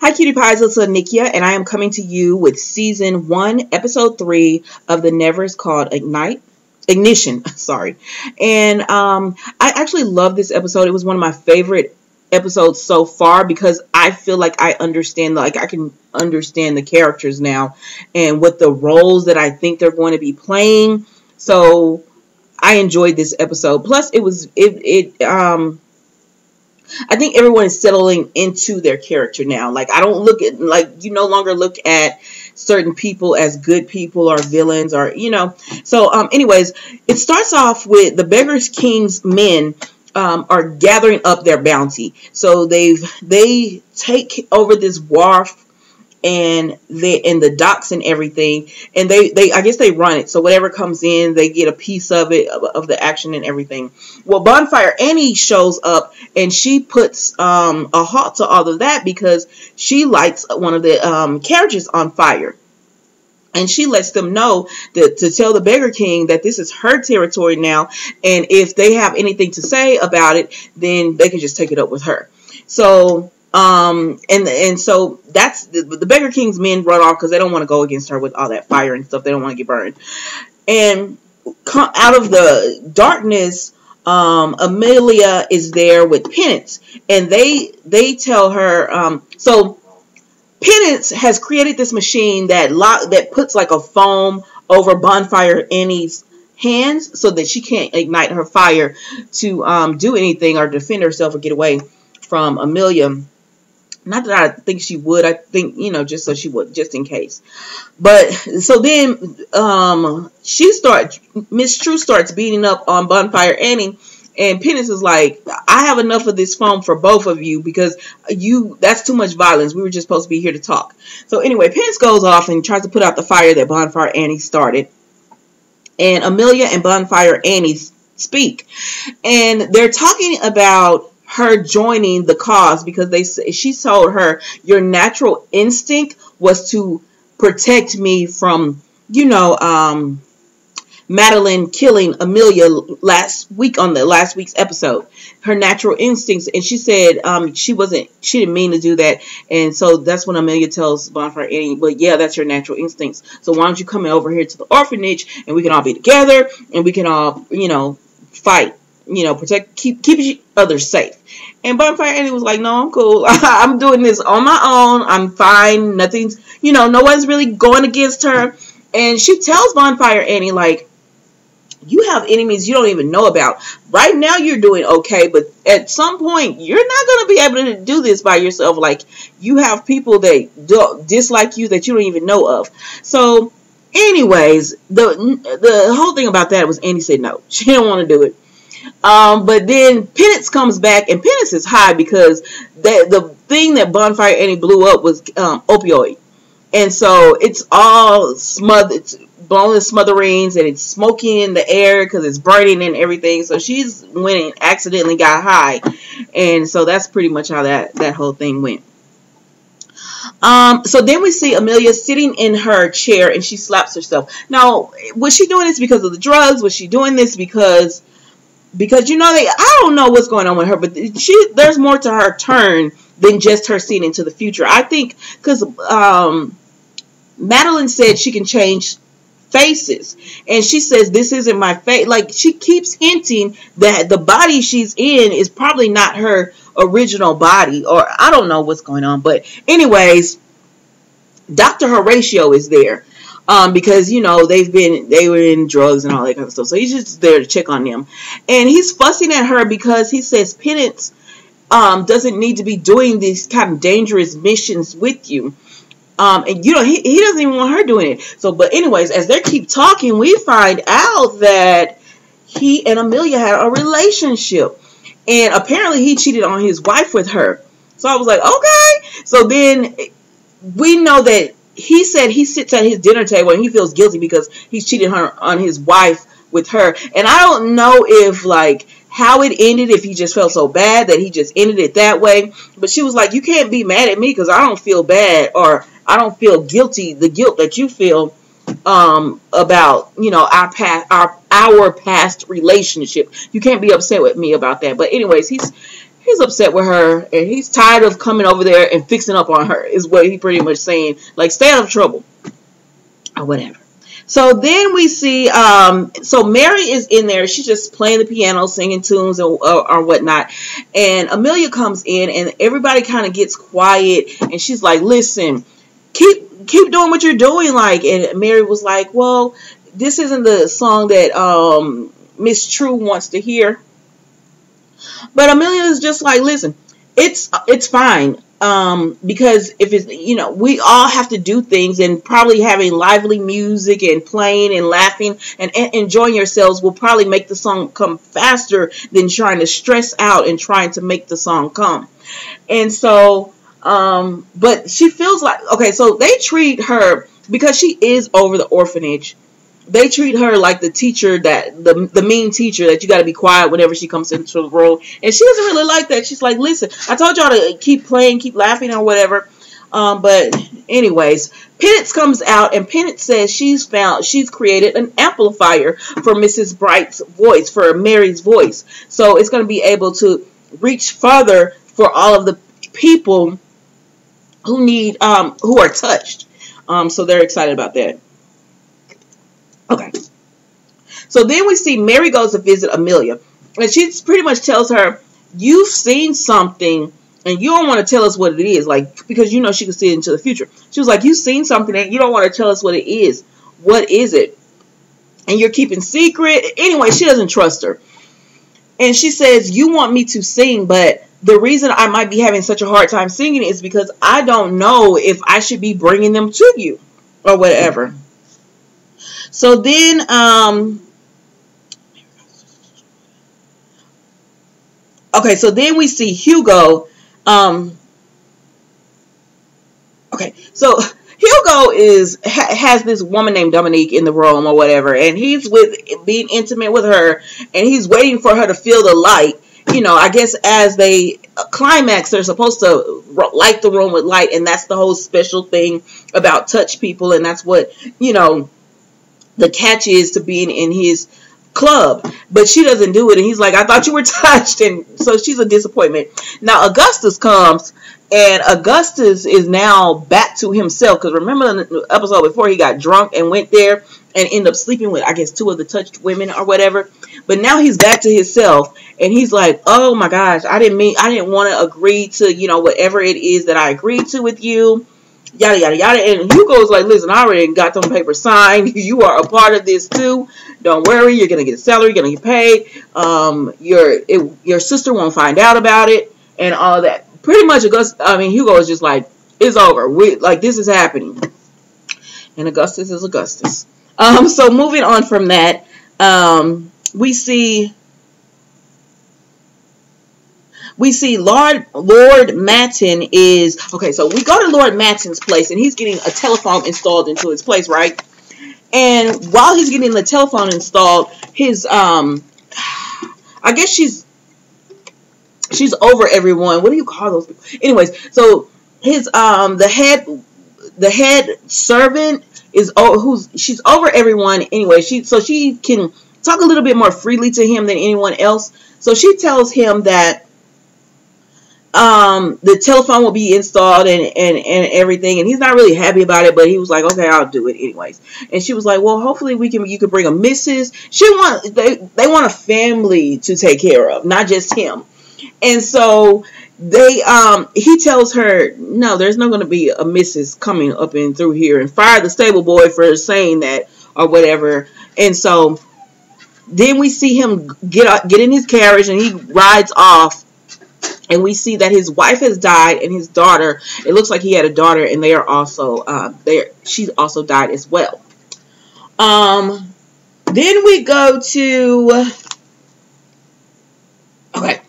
Hi, Cutie Pies. It's Nikia, and I am coming to you with season 1, episode 3 of The Nevers, called Ignition. Sorry. And I actually love this episode. It was one of my favorite episodes so far because I feel like I can understand the characters now and what the roles that I think they're going to be playing. So I enjoyed this episode. Plus, I think everyone is settling into their character now. Like, I don't look at, like, you no longer look at certain people as good people or villains or, So, anyways, it starts off with the Beggar King's men are gathering up their bounty. So they take over this wharf and the docks and everything, and they I guess they run it, so whatever comes in, they get a piece of it, of the action and everything. Well, Bonfire Annie shows up, and she puts a halt to all of that because she lights one of the carriages on fire. And she lets them know that to tell the Beggar King that this is her territory now, and if they have anything to say about it, then they can just take it up with her. So and so that's the Beggar King's men run off because they don't want to go against her with all that fire and stuff. They don't want to get burned. And out of the darkness, Amelia is there with Penance, and they tell her. So Penance has created this machine that puts like a foam over Bonfire Annie's hands so that she can't ignite her fire to do anything or defend herself or get away from Amelia. Not that I think she would. I think, just so she would, just in case. But so then Miss True starts beating up on Bonfire Annie, and Penance is like, I have enough of this foam for both of you because that's too much violence. We were just supposed to be here to talk. So anyway, Penance goes off and tries to put out the fire that Bonfire Annie started. And Amelia and Bonfire Annie speak. And they're talking about her joining the cause because she told her your natural instinct was to protect me from, Madeline killing Amelia last week on the last week's episode. Her natural instincts, and she said she didn't mean to do that, and so that's when Amelia tells Bonfire Annie, but yeah, that's your natural instincts. So why don't you come over here to the orphanage and we can all be together and we can all, fight, protect, keep each other safe. And Bonfire Annie was like, no, I'm cool. I'm doing this on my own. I'm fine. Nothing's, no one's really going against her. And she tells Bonfire Annie, like, you have enemies you don't even know about. Right now you're doing okay, but at some point you're not going to be able to do this by yourself. Like, you have people that dislike you that you don't even know of. So anyways, the whole thing about that was Annie said no. She didn't want to do it. But then Penance comes back, and Penance is high because the thing that Bonfire Annie blew up was opioid. And so it's all smothered, it's blown to smithereens, and it's smoking in the air because it's burning and everything. So she's went and accidentally got high. And so that's pretty much how that whole thing went. So then we see Amelia sitting in her chair, and she slaps herself. Now, was she doing this because of the drugs? Was she doing this because I don't know what's going on with her, but there's more to her turn than just her seeing into the future. I think because Madeline said she can change faces, and she says this isn't my face. Like, she keeps hinting that the body she's in is probably not her original body, or I don't know what's going on. But anyways, Dr. Horatio is there. Because, they were in drugs and all that kind of stuff. So he's just there to check on them. And he's fussing at her because he says Penance doesn't need to be doing these kind of dangerous missions with you. And, he doesn't even want her doing it. So, but anyways, as they keep talking, we find out that he and Amelia had a relationship. And apparently he cheated on his wife with her. So I was like, okay. So then we know that he said he sits at his dinner table and he feels guilty because he's cheated on his wife with her. And I don't know if, like, how it ended, if he just felt so bad that he just ended it that way. But she was like, you can't be mad at me because I don't feel bad, or I don't feel guilty, the guilt that you feel about, our past relationship. You can't be upset with me about that. But anyways, he's upset with her, and he's tired of coming over there and fixing up on her, is what he pretty much saying. Like, stay out of trouble or whatever. So then we see, so Mary is in there. She's just playing the piano, singing tunes or whatnot. And Amelia comes in, and everybody kind of gets quiet. And she's like, listen, keep doing what you're doing. Like, and Mary was like, well, this isn't the song that Miss True wants to hear. But Amelia is just like, listen, it's fine. Because if it's, we all have to do things, and probably having lively music and playing and laughing and enjoying yourselves will probably make the song come faster than trying to stress out and trying to make the song come. And so, but she feels like, okay, so they treat her, because she is over the orphanage, they treat her like the teacher, that the mean teacher that you got to be quiet whenever she comes into the room. And she doesn't really like that. She's like, listen, I told y'all to keep playing, keep laughing or whatever. But anyways, Penance comes out, and Penance says she's created an amplifier for Mrs. Bright's voice, for Mary's voice. So it's going to be able to reach further for all of the people who need, who are touched. So they're excited about that. Okay, so then we see Mary goes to visit Amelia, and she pretty much tells her, you've seen something, and you don't want to tell us what it is, like, because she can see into the future. She was like, you've seen something, and you don't want to tell us what it is. What is it? And you're keeping secret. Anyway, she doesn't trust her. And she says, you want me to sing, but the reason I might be having such a hard time singing is because I don't know if I should be bringing them to you, or whatever. So then, okay, so then we see Hugo. Okay, so Hugo has this woman named Dominique in the room or whatever, and he's being intimate with her, and he's waiting for her to feel the light. I guess as they climax, they're supposed to light the room with light, and that's the whole special thing about touch people, and that's what, the catch is to being in his club. But she doesn't do it, and he's like, I thought you were touched. And so she's a disappointment. Now Augustus comes, and Augustus is now back to himself, because remember in the episode before, he got drunk and went there and ended up sleeping with, I guess, 2 of the touched women or whatever. But now he's back to himself, and he's like, oh my gosh, I didn't want to agree to whatever it is that I agreed to with you, yada yada yada. And Hugo's like, listen, I already got them papers signed. You are a part of this too. Don't worry, you're gonna get a salary, you're gonna get paid. Your sister won't find out about it, and all that. Pretty much, Hugo is just like, it's over. This is happening. And Augustus is Augustus. So moving on from that, we see Lord Matin is, okay, so we go to Lord Matin's place, and he's getting a telephone installed into his place, right? And while he's getting the telephone installed, his, I guess she's over everyone. What do you call those people? Anyways, so his, the head servant is, she's over everyone anyway. So she can talk a little bit more freely to him than anyone else. So she tells him that the telephone will be installed and everything, and he's not really happy about it, but he was like, okay, I'll do it anyways. And she was like, well, hopefully you can bring a missus. They want a family to take care of, not just him. And so he tells her, no, there's not going to be a missus coming up and through here, and fire the stable boy for saying that or whatever. And so then we see him get in his carriage, and he rides off. And we see that his wife has died, and his daughter, it looks like he had a daughter, and they are also, she's also died as well. Then we go to, okay,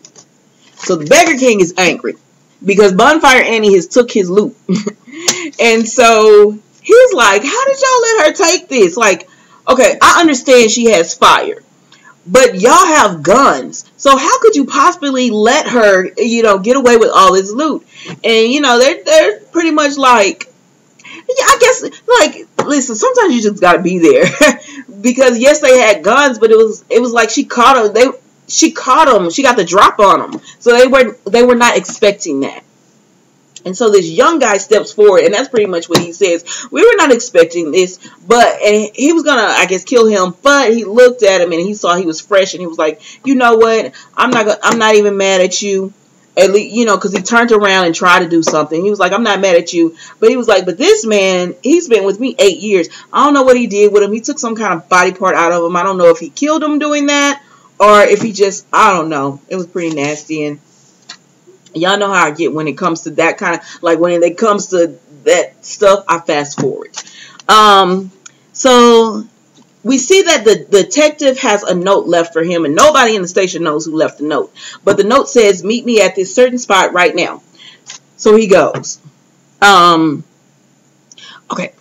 so the Beggar King is angry because Bonfire Annie has took his loot. And so he's like, how did y'all let her take this? Like, okay, I understand she has fire, but y'all have guns. So how could you possibly let her, get away with all this loot? And, they're pretty much like, I guess, like, listen, sometimes you just gotta be there. Because, yes, they had guns, but it was like she caught her. she caught him. She got the drop on him. So they were not expecting that. And so this young guy steps forward, and that's pretty much what he says. We were not expecting this, and he was gonna, I guess, kill him. But he looked at him and he saw he was fresh, and he was like, you know what? I'm not even mad at you. At least, because he turned around and tried to do something. He was like, I'm not mad at you. But he was like, but this man, he's been with me 8 years. I don't know what he did with him. He took some kind of body part out of him. I don't know if he killed him doing that or if he just, I don't know. It was pretty nasty. And y'all know how I get when it comes to that kind of, like when it comes to that stuff, I fast forward. So we see that the detective has a note left for him, and nobody in the station knows who left the note. But the note says, meet me at this certain spot right now. So he goes. Okay,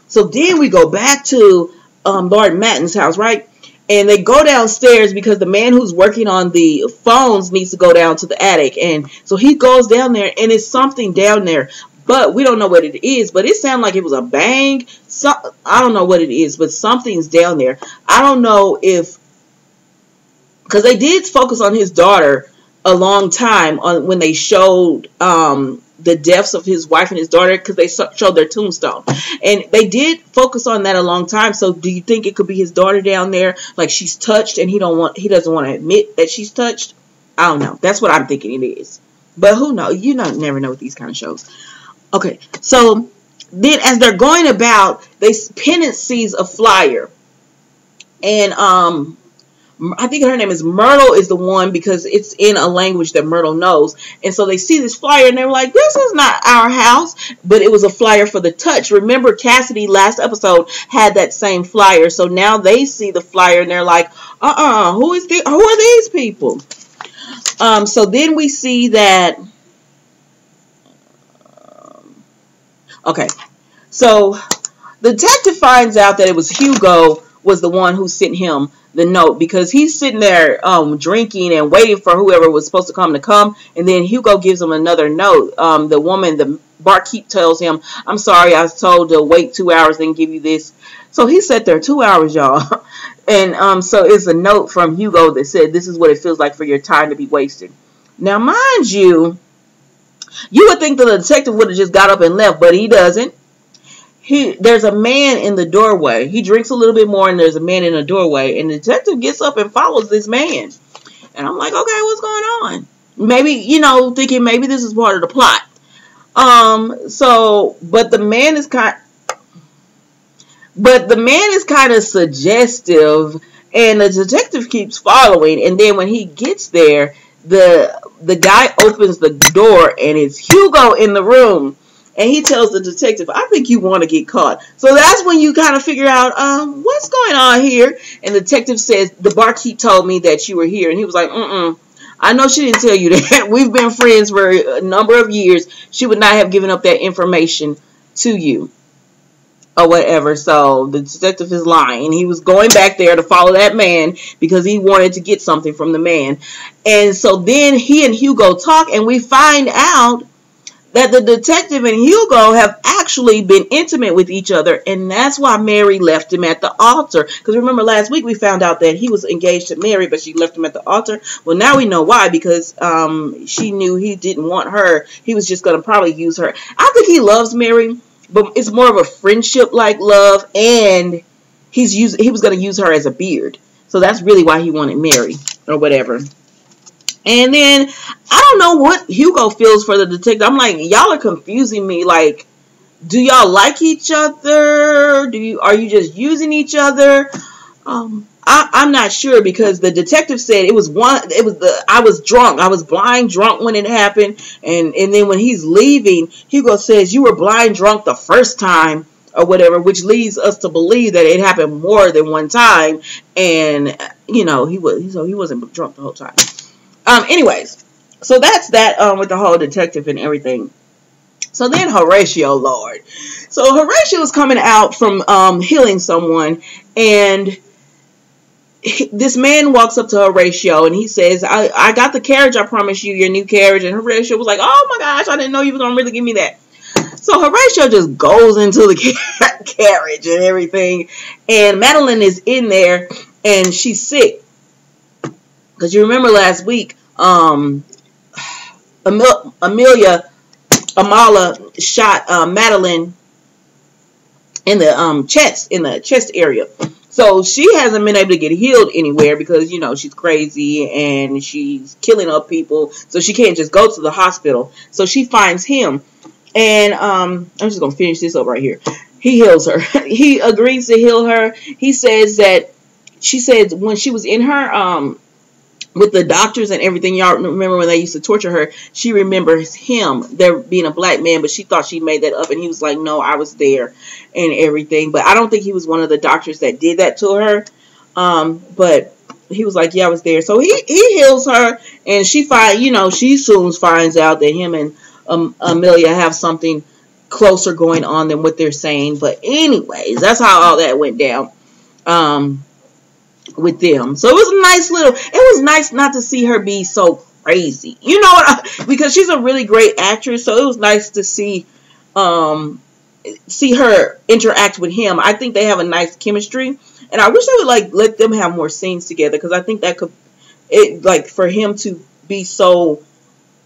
so then we go back to Lord Matton's house, right? And they go downstairs because the man who's working on the phones needs to go down to the attic. And so he goes down there, and it's something down there. But we don't know what it is. But it sounded like it was a bang. I don't know what it is, but something's down there. I don't know if... Because they did focus on his daughter a long time when they showed the deaths of his wife and his daughter, because they showed their tombstone. And they did focus on that a long time. So do you think it could be his daughter down there? Like she's touched and he doesn't want to admit that she's touched? I don't know. That's what I'm thinking it is. But who knows? You never know with these kind of shows. Okay, so then as they're going about, Pennant sees a flyer. And I think her name is Myrtle is the one, because it's in a language that Myrtle knows. And so they see this flyer and they're like, this is not our house. But it was a flyer for the touch. Remember, Cassidy last episode had that same flyer. So now they see the flyer and they're like, who are these people? So then we see that... Okay, so the detective finds out that it was Hugo was the one who sent him the note, because he's sitting there drinking and waiting for whoever was supposed to come, and then Hugo gives him another note. The barkeep tells him, I'm sorry, I was told to wait 2 hours and give you this. So he sat there 2 hours, y'all. And so it's a note from Hugo that said, this is what it feels like for your time to be wasted. Now, mind you, you would think that the detective would have just got up and left, but he doesn't. There's a man in the doorway. He drinks a little bit more, and there's a man in the doorway. And the detective gets up and follows this man. And I'm like, okay, what's going on? Maybe, thinking maybe this is part of the plot. But the man is kind of suggestive, and the detective keeps following. And then when he gets there, the guy opens the door, and it's Hugo in the room. And he tells the detective, I think you want to get caught. So that's when you kind of figure out, what's going on here? And the detective says, the barkeep told me that you were here. And he was like, I know she didn't tell you that. We've been friends for a number of years. She would not have given up that information to you. Or whatever. So the detective is lying. He was going back there to follow that man because he wanted to get something from the man. And so then he and Hugo talk, and we find out that the detective and Hugo have actually been intimate with each other, and that's why Mary left him at the altar. Because remember last week we found out that he was engaged to Mary, but she left him at the altar. Well, now we know why, because she knew he didn't want her. He was just going to probably use her. I think he loves Mary, but it's more of a friendship-like love, and he was going to use her as a beard. So that's really why he wanted Mary, or whatever. And then, I don't know what Hugo feels for the detective. I'm like, y'all are confusing me. Like, do y'all like each other? Are you just using each other? I'm not sure, because the detective said I was drunk. I was blind drunk when it happened. And then when he's leaving, Hugo says, you were blind drunk the first time, or whatever, which leads us to believe that it happened more than one time. And, he wasn't drunk the whole time. Anyways, so that's that with the whole detective and everything. So then Horatio, Lord. So Horatio is coming out from healing someone, and this man walks up to Horatio and he says, I got the carriage, I promised you, your new carriage. And Horatio was like, oh my gosh, I didn't know you were going to really give me that. So Horatio just goes into the carriage and everything. And Madeline is in there and she's sick. Because you remember last week, Amala shot Madeline in the chest area. So she hasn't been able to get healed anywhere because, you know, she's crazy and she's killing up people. So she can't just go to the hospital. So she finds him. And I'm just going to finish this up right here. He heals her. He agrees to heal her. He says that, she says when she was in her, with the doctors and everything, y'all remember when they used to torture her, she remembers him, there being a black man, but she thought she made that up, and he was like, no, I was there and everything. But I don't think he was one of the doctors that did that to her. But he was like, yeah, I was there. So he heals her, and she she soon finds out that him and Amelia have something closer going on than what they're saying. But anyways, that's how all that went down. With them. So it was nice not to see her be so crazy. You know what? Because she's a really great actress, so it was nice to see her interact with him. I think they have a nice chemistry, and I wish they would let them have more scenes together, because I think that could for him to be so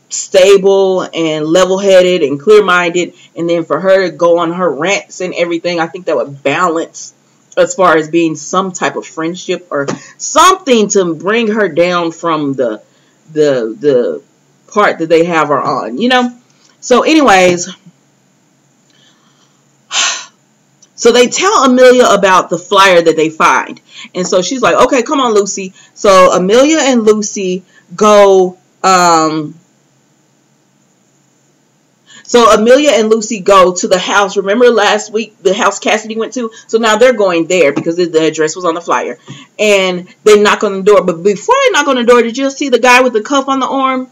stable and level-headed and clear-minded, and then for her to go on her rants and everything, I think that would balance as far as being some type of friendship or something to bring her down from the part that they have her on, you know? So anyways, so they tell Amelia about the flyer that they find. And so she's like, okay, come on, Lucy. So Amelia and Lucy go, to the house. Remember last week, the house Cassidy went to? So now they're going there because the address was on the flyer. And they knock on the door. But before they knock on the door, did you see the guy with the cuff on the arm?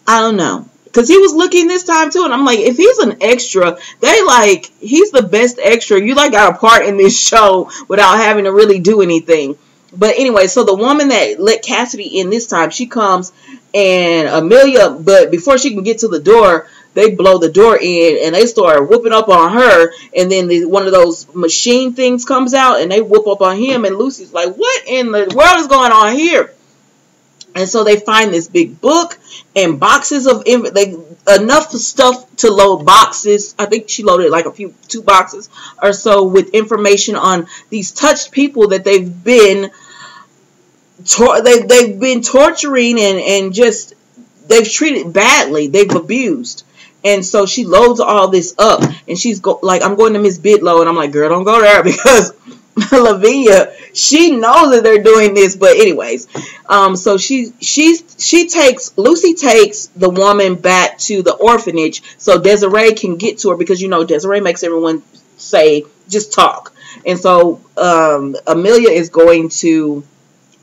I don't know. Because he was looking this time too. And I'm like, if he's an extra, he's the best extra. You got a part in this show without having to really do anything. But anyway, so the woman that let Cassidy in this time, she comes, and Amelia, but before she can get to the door, they blow the door in, and they start whooping up on her, and then one of those machine things comes out, and they whoop up on him, and Lucy's like, what in the world is going on here? And so they find this big book and boxes of enough stuff to load boxes. I think she loaded two boxes or so with information on these touched people that they've been torturing and just they've treated badly. They've abused. And so she loads all this up, and she's I'm going to Miss Bidlow, and I'm like, girl, don't go there, because Lavinia, she knows that they're doing this. But anyways, so Lucy takes the woman back to the orphanage so Desiree can get to her, because Desiree makes everyone say just talk. And so Amelia is going to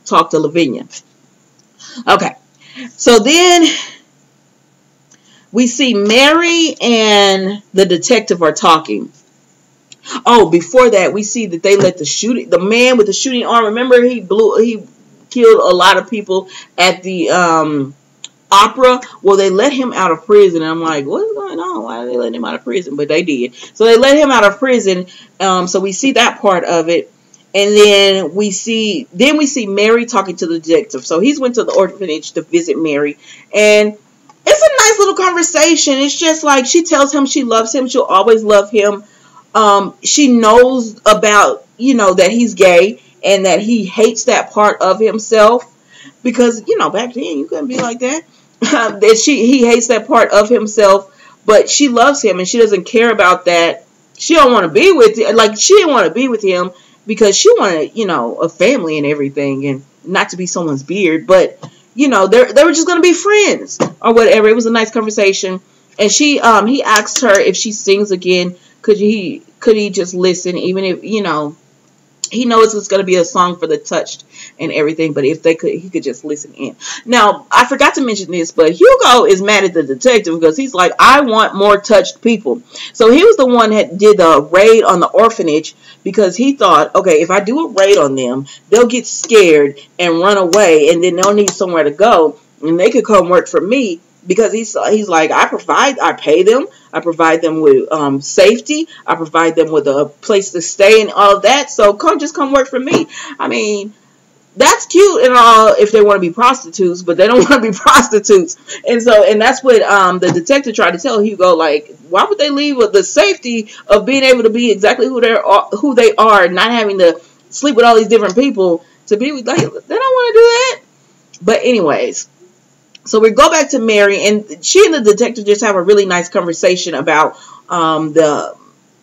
talk to Lavinia. Okay, so then we see Mary and the detective are talking. Oh, before that, we see that they let the man with the shooting arm. Remember, he killed a lot of people at the opera. Well, they let him out of prison. And I'm like, what's going on? Why are they letting him out of prison? But they did. So they let him out of prison. So we see that part of it. And then we see Mary talking to the detective. So he's went to the orphanage to visit Mary, and it's a nice little conversation. It's just like she tells him she loves him. She'll always love him. She knows about, that he's gay and that he hates that part of himself, because, back then you couldn't be like that. He hates that part of himself, but she loves him and she doesn't care about that. She don't want to be with him. She didn't want to be with him because she wanted, a family and everything, and not to be someone's beard, but they were just going to be friends or whatever. It was a nice conversation. And he asked her if she sings again, could he just listen, even if, he knows it's going to be a song for the touched and everything, but if he could just listen in. Now, I forgot to mention this, but Hugo is mad at the detective because he's like, I want more touched people. So he was the one that did the raid on the orphanage, because he thought, okay, if I do a raid on them, they'll get scared and run away, and then they'll need somewhere to go, and they could come work for me. Because he's like, I pay them, I provide them with safety, I provide them with a place to stay and all of that. So come work for me. I mean, that's cute and all if they want to be prostitutes, but they don't want to be prostitutes. And that's what the detective tried to tell Hugo, like, why would they leave with the safety of being able to be exactly who they are, not having to sleep with all these different people to be with, like, they don't want to do that. But anyways, so we go back to Mary, and she and the detective just have a really nice conversation about the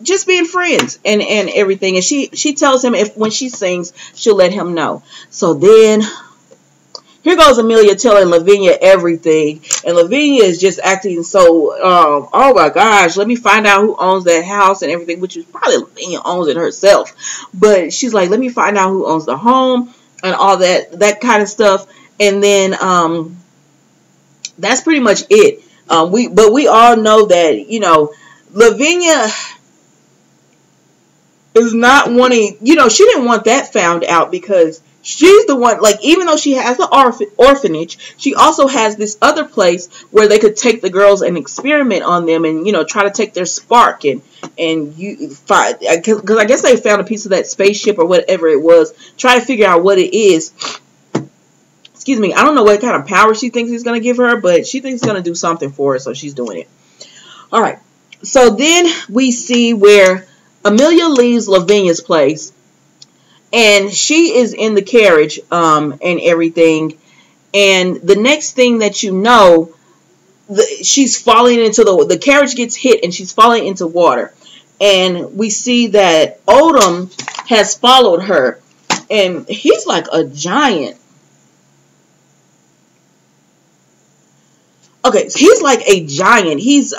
just being friends and everything. And she tells him if when she sings, she'll let him know. So then here goes Amelia telling Lavinia everything, and Lavinia is just acting so oh my gosh, let me find out who owns that house and everything, which is probably Lavinia owns it herself. But she's like, let me find out who owns the home and all that kind of stuff. And then that's pretty much it. We all know that, you know, Lavinia is not wanting, you know, she didn't want that found out because she's the one, like, even though she has the orphanage, she also has this other place where they could take the girls and experiment on them and, you know, try to take their spark and you find, because I guess they found a piece of that spaceship or whatever it was, try to figure out what it is. Excuse me, I don't know what kind of power she thinks he's going to give her, but she thinks he's going to do something for her, so she's doing it. All right, so then we see where Amelia leaves Lavinia's place, and she is in the carriage and everything, and the next thing that you know, she's falling into the carriage gets hit, and she's falling into water, and we see that Odom has followed her, and he's like a giant. Okay, he's like a giant. He's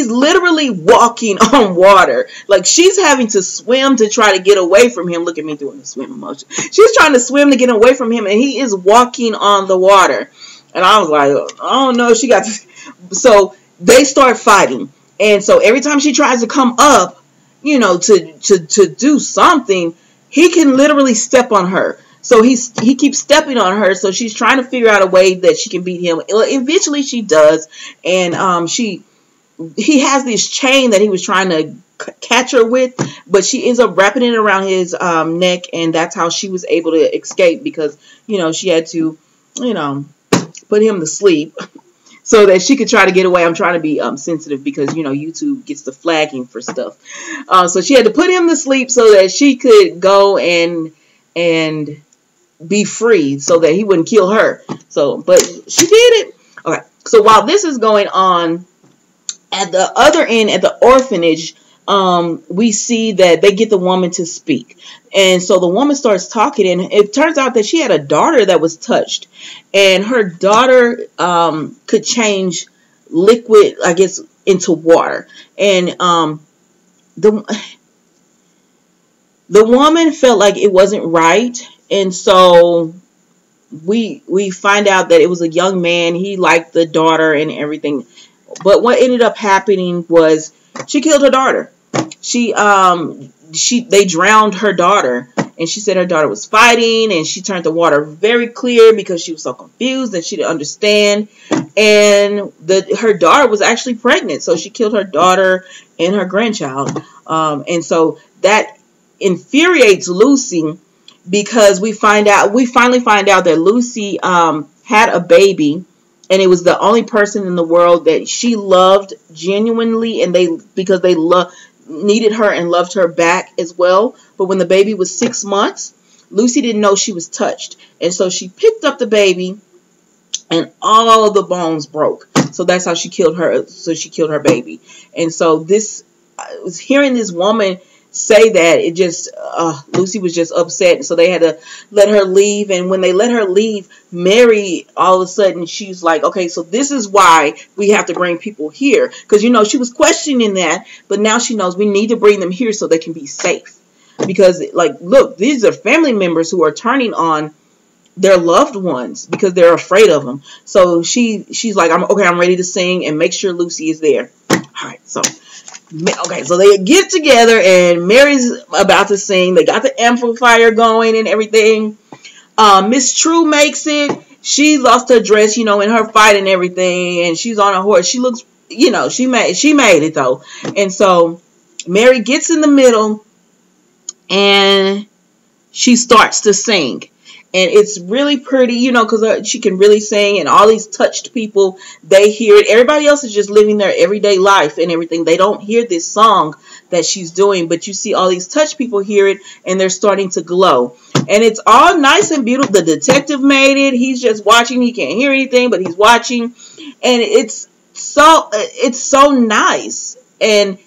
literally walking on water. Like, she's having to swim to try to get away from him. Look at me doing the swim emotion. She's trying to swim to get away from him, and he is walking on the water. And I was like, oh no, she got this. So they start fighting. And so every time she tries to come up, you know, to do something, he can literally step on her. So he keeps stepping on her, so she's trying to figure out a way that she can beat him. Eventually she does, and he has this chain that he was trying to catch her with, but she ends up wrapping it around his neck, and that's how she was able to escape, because, you know, she had to, you know, put him to sleep so that she could try to get away. I'm trying to be sensitive because, you know, YouTube gets the flagging for stuff. So she had to put him to sleep so that she could go and be free so that he wouldn't kill her. So, but she did it. Okay. So while this is going on, at the other end, at the orphanage, we see that they get the woman to speak. And so the woman starts talking, and it turns out that she had a daughter that was touched. And her daughter could change liquid, I guess, into water. And the woman felt like it wasn't right. And so we find out that it was a young man. He liked the daughter and everything. But what ended up happening was she killed her daughter. They drowned her daughter, and she said her daughter was fighting, and she turned the water very clear because she was so confused that she didn't understand. And her daughter was actually pregnant, so she killed her daughter and her grandchild. And so that infuriates Lucy, because we finally find out that Lucy had a baby, and it was the only person in the world that she loved genuinely, and because they needed her and loved her back as well. But when the baby was 6 months, Lucy didn't know she was touched, and so she picked up the baby, and all the bones broke. So that's how she killed her. So she killed her baby. And so I was hearing this woman say that, it just Lucy was just upset, so they had to let her leave. And when they let her leave, Mary, all of a sudden, she's like, okay, so this is why we have to bring people here, because, you know, she was questioning that, but now she knows we need to bring them here so they can be safe, because, like, look, these are family members who are turning on their loved ones because they're afraid of them. So she's like, I'm ready to sing, and make sure Lucy is there. All right, so okay, so they get together, and Mary's about to sing. They got the amplifier going and everything. Miss True makes it. She lost her dress, you know, in her fight and everything, and she's on a horse. She looks, you know, she made it though. And so Mary gets in the middle, and she starts to sing. And it's really pretty, you know, because she can really sing, and all these touched people, they hear it. Everybody else is just living their everyday life and everything. They don't hear this song that she's doing, but you see all these touched people hear it, and they're starting to glow. And it's all nice and beautiful. The detective made it. He's just watching. He can't hear anything, but he's watching. And it's so nice. And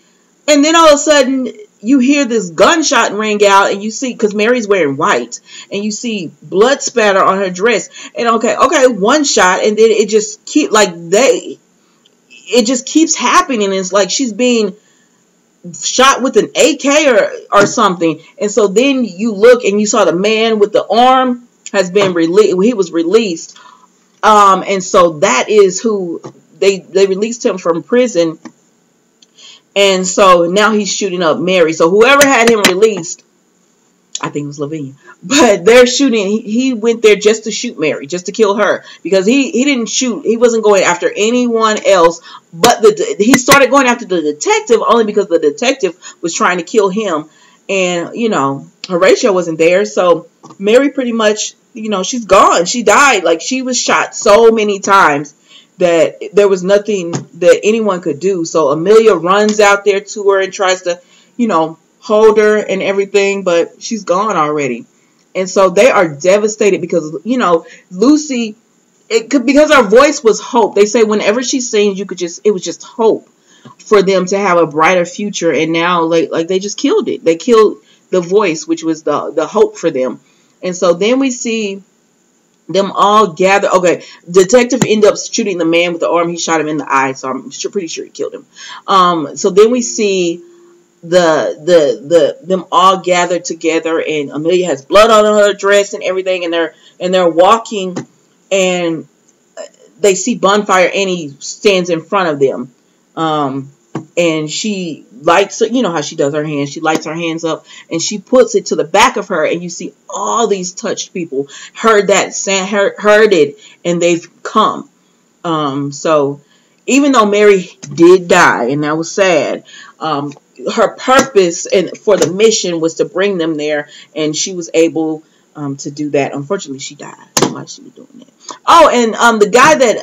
then all of a sudden, you hear this gunshot ring out, and you see, because Mary's wearing white, and you see blood spatter on her dress. And okay, one shot, and then it just it just keeps happening. It's like she's being shot with an AK or something. And so then you look, and you saw the man with the arm has been released. He was released. And so that is who they released him from prison. And so now he's shooting up Mary. So whoever had him released, I think it was Lavinia, but they're shooting. He went there just to shoot Mary, just to kill her, because he didn't shoot. He wasn't going after anyone else, but he started going after the detective only because the detective was trying to kill him. And, you know, Horatio wasn't there. So Mary pretty much, you know, she's gone. She died. Like, she was shot so many times that there was nothing that anyone could do. So Amelia runs out there to her and tries to, you know, hold her and everything, but she's gone already. And so they are devastated because, you know, Lucy, because her voice was hope. They say whenever she sings, it was just hope for them to have a brighter future. And now, like they just killed it. They killed the voice, which was the hope for them. And so then we see them all gather. Okay, detective ended up shooting the man with the arm. He shot him in the eye, so I'm pretty sure he killed him. So then we see them all gathered together, and Amelia has blood on her dress and everything, and they're walking, and they see Bonfire Annie stands in front of them, and she lights, you know how she does her hands, she lights her hands up, and she puts it to the back of her, and you see all these touched people heard it, and they've come. So even though Mary did die, and that was sad, her purpose and for the mission was to bring them there, and she was able to do that. Unfortunately, she died while she was doing that. Oh, and the guy that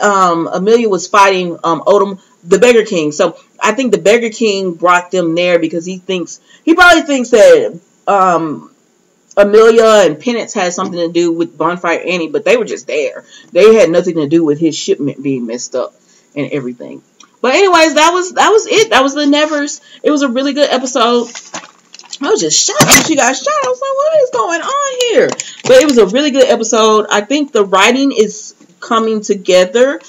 Amelia was fighting, Odom, the Beggar King. So I think the Beggar King brought them there because he probably thinks that Amelia and Penance had something to do with Bonfire Annie, but they were just there. They had nothing to do with his shipment being messed up and everything. But anyways, that was it. That was the Nevers. It was a really good episode. I was just shocked when she got shot. I was like, what is going on here? But it was a really good episode. I think the writing is coming together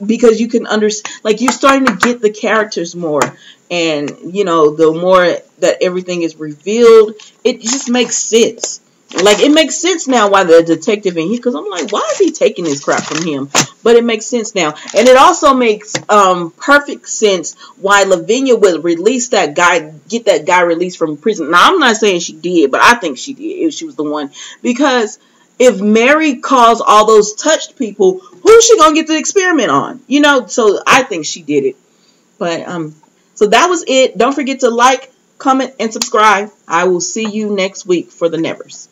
because you can understand, like, you're starting to get the characters more. And, you know, the more that everything is revealed, it just makes sense. Like, it makes sense now why the detective in here, because I'm like, why is he taking this crap from him? But it makes sense now. And it also makes perfect sense why Lavinia would release that guy, get that guy released from prison. Now, I'm not saying she did, but I think she did. She was the one. Because if Mary calls all those touched people, who's she going to get the experiment on? You know, so I think she did it. But, so that was it. Don't forget to like, comment, and subscribe. I will see you next week for the Nevers.